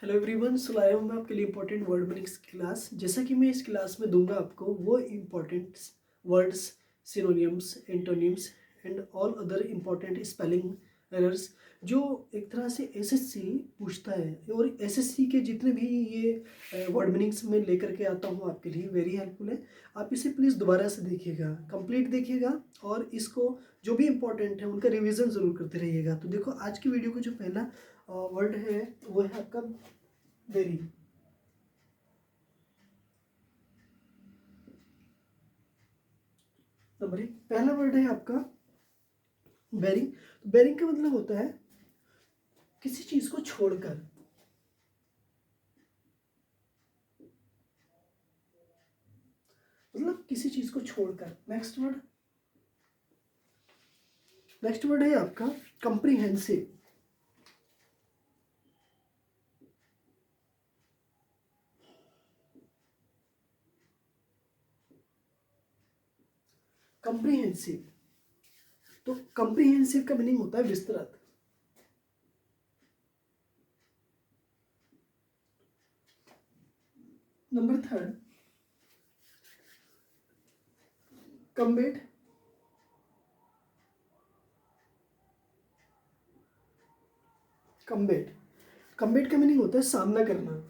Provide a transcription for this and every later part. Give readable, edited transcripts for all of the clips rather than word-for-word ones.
Hello everyone, सो लाया हूँ मैं आपके लिए इंपॉर्टेंट वर्ड मीनिंग्स की क्लास। जैसा कि मैं इस क्लास में दूंगा आपको वो important words, synonyms, antonyms and all other important spelling errors जो एक तरह से एसएससी पूछता है। और एसएससी के जितने भी ये वर्ड मीनिंग्स मैं लेकर के आता हूँ आपके लिए वेरी हेल्पफुल है। आप इसे प्लीज़ दोबारा से देखिएगा, कंप्लीट देखिएगा और इसको जो भी इंपॉर्टेंट है उनका रिवीजन ज़रूर करते रहिएगा। तो देखो, आज की वीडियो का जो पहला वर्ड है वो है आपका बेरी। नंबर एक, पहला वर्ड है आपका बेरिंग। तो बेरिंग का मतलब होता है किसी चीज को छोड़कर। मतलब किसी चीज को छोड़कर। नेक्स्ट वर्ड है आपका कंप्रीहेंसिव। कंप्रीहेंसिव, तो कंप्रीहेंसिव का मीनिंग होता है विस्तृत। Number third, combat. Combat combat का मीनिंग होता है सामना करना।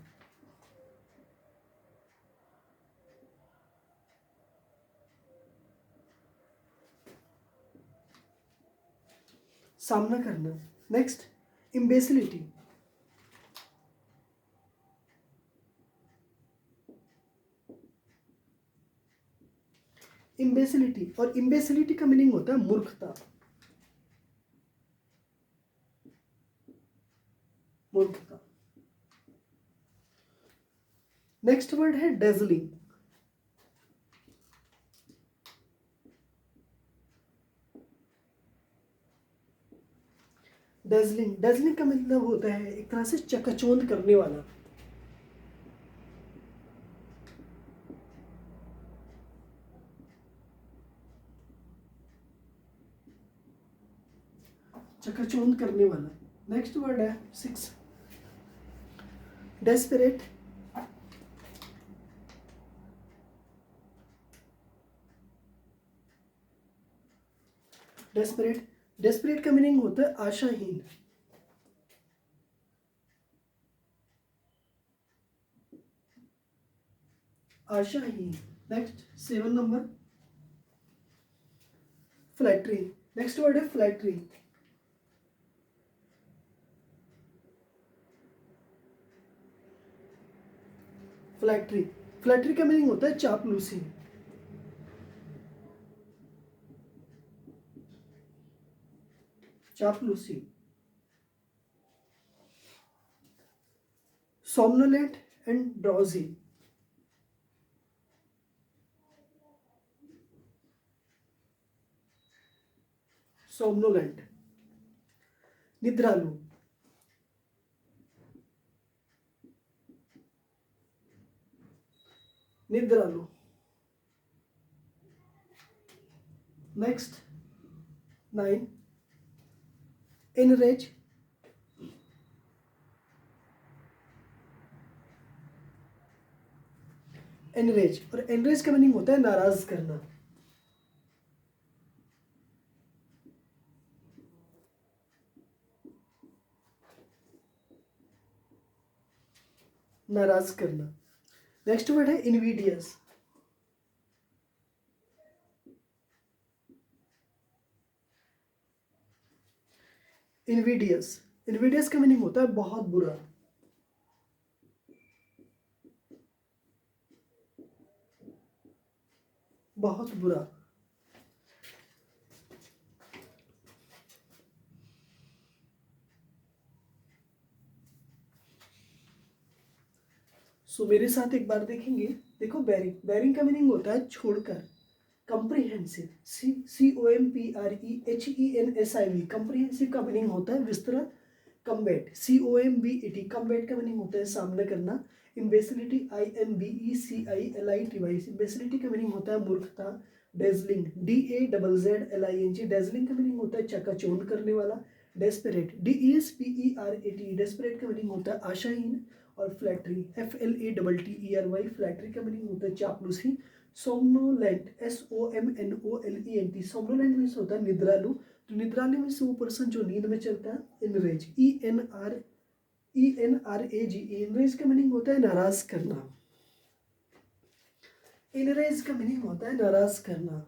सामना करना। नेक्स्ट, इम्बेसिलिटी। इम्बेसिलिटी और इम्बेसिलिटी का मीनिंग होता है मूर्खता। मूर्खता। नेक्स्ट वर्ड है डेजलिंग। डेजलिंग का मतलब होता है एक तरह से चकाचौंध करने वाला। चकाचौंध करने वाला। नेक्स्ट वर्ड है 6, डेस्परेट। डेस्परेट डेस्परेट का मीनिंग होता है आशाहीन। आशाहीन। Next 7 number, flattery. Next word है फ्लैटरी। फ्लैटरी फ्लैटरी का मीनिंग होता है चापलूसी। चापलूसी। Somnolent and drowsy. सोमनोलेंट। निद्रालु। निद्रालु। Next 9, enrage. एनरेज और एनरेज का मीनिंग होता है नाराज करना। नाराज करना। नेक्स्ट वर्ड है इनवीडियस। इनवीडियस इनवीडियस का मीनिंग होता है बहुत बुरा। बहुत बुरा। सो मेरे साथ एक बार देखेंगे। देखो, बैरिंग का मीनिंग होता है छोड़कर। कंप्रीहेंसिव, COMPREHENSIV, कंप्रीहेंसिव का मीनिंग होता है विस्तृत। कम्बेट, COMBET, कम्बेट का मीनिंग होता है सामना करना। इम्बेसिलिटी, IMBECILITY, इम्बेसिलिटी का मीनिंग होता है मूर्खता। डेजलिंग, DAZZLING, डेजलिंग का मीनिंग होता है चकाचौंध करने वाला। डेस्परेट, DESPERAT, डेस्परेट का मीनिंग होता है आशाहीन। और फ्लैटरी, FLATTERY, फ्लैटरी का मीनिंग होता है चापलूसी। सोमनोलेंट, SOMNOLENT, सोमनोलेंट मीन्स होता है निद्रालु। तो निद्रालु मीन्स वो पर्सन जो नींद में चलता है। इनरेज, ENRAGE, इनरेज का मीनिंग होता है नाराज करना। इनरेज का मीनिंग होता है नाराज करना।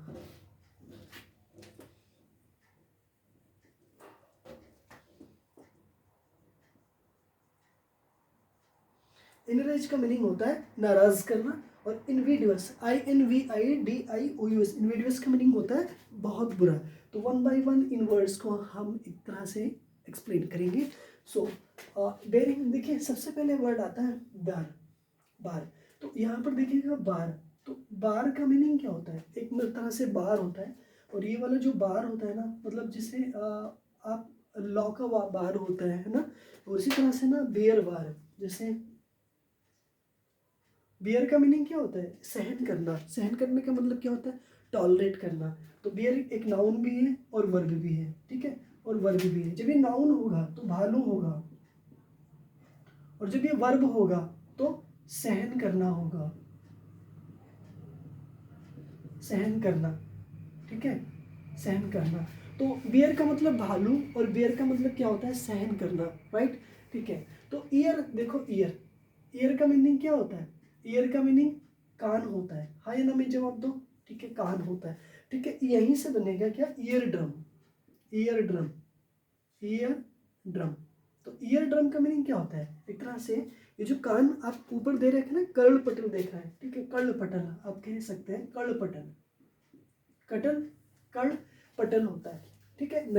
इनरेज का मीनिंग होता है नाराज करना। और इनविडियस, INVIDIOUS, इनविडियस का मीनिंग होता है बहुत बुरा। तो one by one in words को हम एक तरह से एक्सप्लेन करेंगे। सो बेरिंग, देखिए सबसे पहले वर्ड आता है बार। बार, तो यहाँ पर देखिएगा बार, तो बार का मीनिंग क्या होता है? एक तरह से बार होता है। और ये वाला जो बार होता है ना, मतलब जिसे आप लॉ का बार होता है ना, और इसी तरह से ना बेयर बार, जैसे बियर का मीनिंग क्या होता है? सहन करना। सहन करने का मतलब क्या होता है? टॉलरेट करना। तो बियर एक नाउन भी है और वर्ब भी है, ठीक है, और वर्ब भी है। जब ये नाउन होगा तो भालू होगा, और जब ये वर्ब होगा तो सहन करना होगा। सहन करना, ठीक है, सहन करना। तो बियर का मतलब भालू और बियर का मतलब क्या होता है? सहन करना, राइट, ठीक है। तो ईयर, देखो ईयर, ईयर का मीनिंग क्या होता है? ईयर का मीनिंग कान होता है। हाँ या ना में जवाब दो, ठीक है, कान होता है, ठीक है। यहीं से बनेगा क्या? Ear drum, ear drum, ear drum. तो ईयर ड्रम का मीनिंग क्या होता है? एक तरह से ये जो कान आप ऊपर दे रखे ना, कर्ल पटल देख रहा है, ठीक है, कर्ल पटल आप कह सकते हैं, कर्ल पटल, कटल, कर्ल पटल होता है, ठीक है।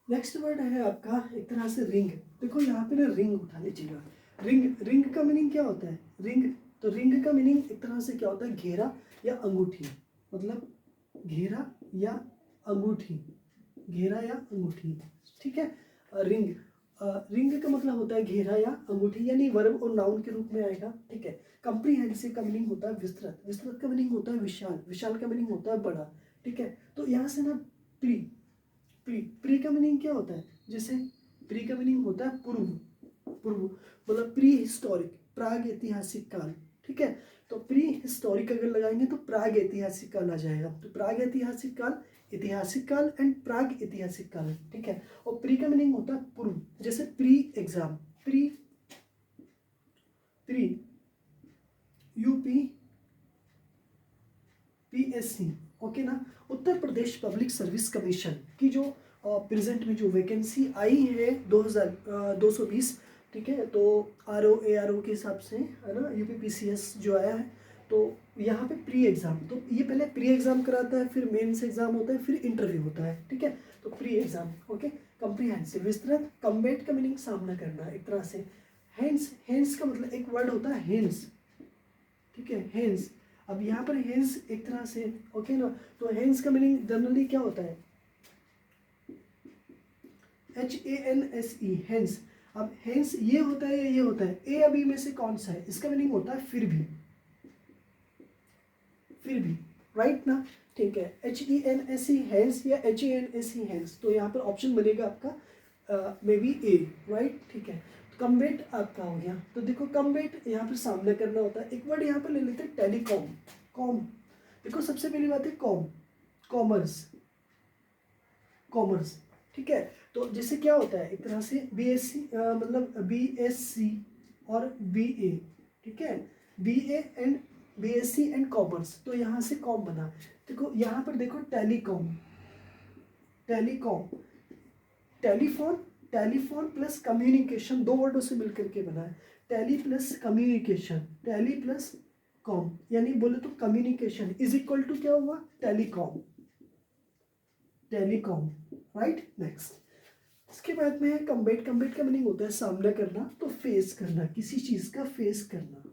नेक्स्ट वर्ड है आपका एक तरह से रिंग। देखो यहाँ पे ना रिंग उठा लीजिएगा। रिंग, रिंग का मीनिंग क्या होता है? रिंग, तो रिंग का मीनिंग एक तरह से क्या होता है? घेरा या अंगूठी, मतलब घेरा या अंगूठी, घेरा या अंगूठी, ठीक है। रिंग, रिंग का मतलब होता है घेरा या अंगूठी, यानी वर्ब और नाउन के रूप में आएगा, ठीक है। कम्प्रीहेंसिव का मीनिंग होता है विस्तृत, विस्तृत का मीनिंग होता है विशाल, विशाल का मीनिंग होता है बड़ा, ठीक है। तो यहाँ से ना प्री, प्री का मीनिंग क्या होता है? जैसे प्री का मीनिंग होता है पूर्व, पूर्व मतलब प्री हिस्टोरिक, प्राग ऐतिहासिक काल, ठीक है। तो प्री हिस्टोरिक अगर लगाएंगे तो प्राग ऐतिहासिक काल आ जाएगा। तो प्राग ऐतिहासिक काल, ऐतिहासिक काल एंड प्राग ऐतिहासिक काल, ठीक है। और प्री का मीनिंग होता है पूर्व, जैसे pre exam, pre, pre UP PSC, okay ना। Uttar Pradesh public service commission की जो प्रेजेंट में जो वैकेंसी आई है 2220, ठीक है। तो RO के हिसाब से है ना, UPPCS जो आया है, तो यहाँ पे प्री एग्जाम, तो ये पहले प्री एग्जाम कराता है, फिर मेंस एग्जाम होता है, फिर इंटरव्यू होता है, ठीक है। तो प्री एग्जाम, ओके। कम्प्रीहेंसिव, विस्तृत। कम्बेट का मीनिंग सामना करना एक तरह से। हैंड्स, हैंड्स का मतलब एक वर्ड होता है हैंड्स, ठीक है, हैंड्स। अब यहाँ पर हैंड्स एक तरह से, ओके ना, तो हैंड्स का मीनिंग जनरली क्या होता है? HANSE, hands. अब हैंड्स ये होता है या ये होता है? ए अभी में से कौन सा है? इसका मीनिंग होता है फिर भी, फिर भी, राइट ना, ठीक है। HENSE हैंड्स या HANSE हैंड्स, तो यहाँ पर ऑप्शन बनेगा आपका मे बी ए, राइट, ठीक है। कम्बेट आपका हो गया। तो देखो कम्बेट यहाँ पर सामना करना होता है। एक वर्ड यहाँ पर ले लेते हैं टेलीकॉम, कॉम। देखो सबसे पहली बात है कॉम, कॉमर्स, कॉमर्स, ठीक है। तो जैसे क्या होता है? एक तरह से BSc, मतलब BSc और BA, ठीक है, BA and BSc and commerce, तो यहाँ से कॉम बना। देखो यहाँ पर देखो telecom, telecom, telephone, telephone plus communication, दो वर्डों से मिलकर के बना है। Tele plus communication, tele plus com, यानी बोले तो कम्युनिकेशन इज इक्वल टू क्या हुआ? Telecom, telecom, right. नेक्स्ट, इसके बाद में कम्बेट, कम्बेट का मीनिंग होता है सामना करना, तो फेस करना, किसी चीज का फेस करना।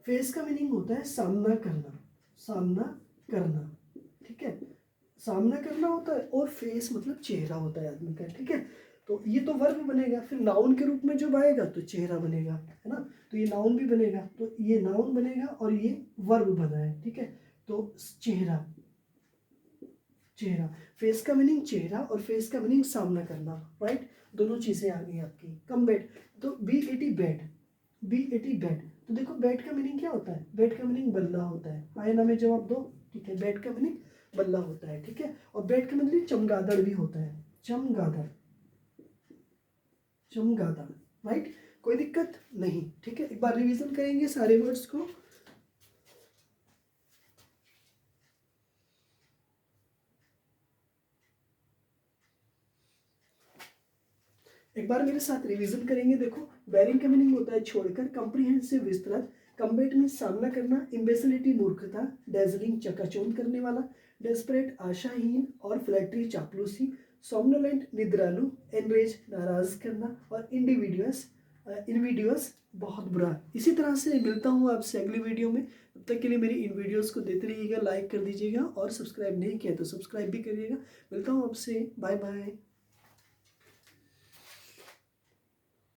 फेस का मीनिंग होता है सामना करना, सामना करना, ठीक है, सामना करना होता है। और फेस मतलब चेहरा होता है आदमी का, ठीक है। तो ये तो वर्ब बनेगा, फिर नाउन के रूप में जब आएगा तो चेहरा बनेगा, है ना। तो ये नाउन भी बनेगा, तो ये नाउन बनेगा और ये वर्ब बना है, ठीक है। तो चेहरा, चेहरा। फेस का मीनिंग चेहरा और फेस का मीनिंग सामना करना, राइट। दोनों चीज़ें आ गई आपकी। कम बेड, तो B80 बेड, B80 बेड। तो देखो बेड का मीनिंग क्या होता है, बेड का मीनिंग बल्ला होता है। हाँ या ना में जवाब दो, ठीक है। बेड का मीनिंग बल्ला होता है, ठीक है। और बेड का मीनिंग चमगादड़ भी होता है, चमगादड़, चमगादड़, राइट। कोई दिक्कत नहीं, ठीक है। एक बार रिवीजन करेंगे सारे वर्ड्स को। एक बार मेरे साथ रिवीजन करेंगे। देखो बेरिंग का मीनिंग होता है छोड़कर, कॉम्प्रिहेंसिव विस्तृत, कम्बेट में सामना करना, इम्बेसिलिटी मूर्खता, डेजलिंग चकाचौंध करने वाला, डेस्परेट आशाहीन और फ्लैटरी चापलूसी, सोमनोलेंट निद्रालु, एनरेज नाराज करना और इंडिविडुअस इनविडियस बहुत बुरा। इसी तरह से मिलता हूँ आपसे अगली वीडियो में। तब तक के लिए मेरी इन वीडियोस को देते रहिएगा, लाइक कर दीजिएगा और सब्सक्राइब नहीं किया तो सब्सक्राइब भी करिएगा। मिलता हूँ आपसे, बाय बाय।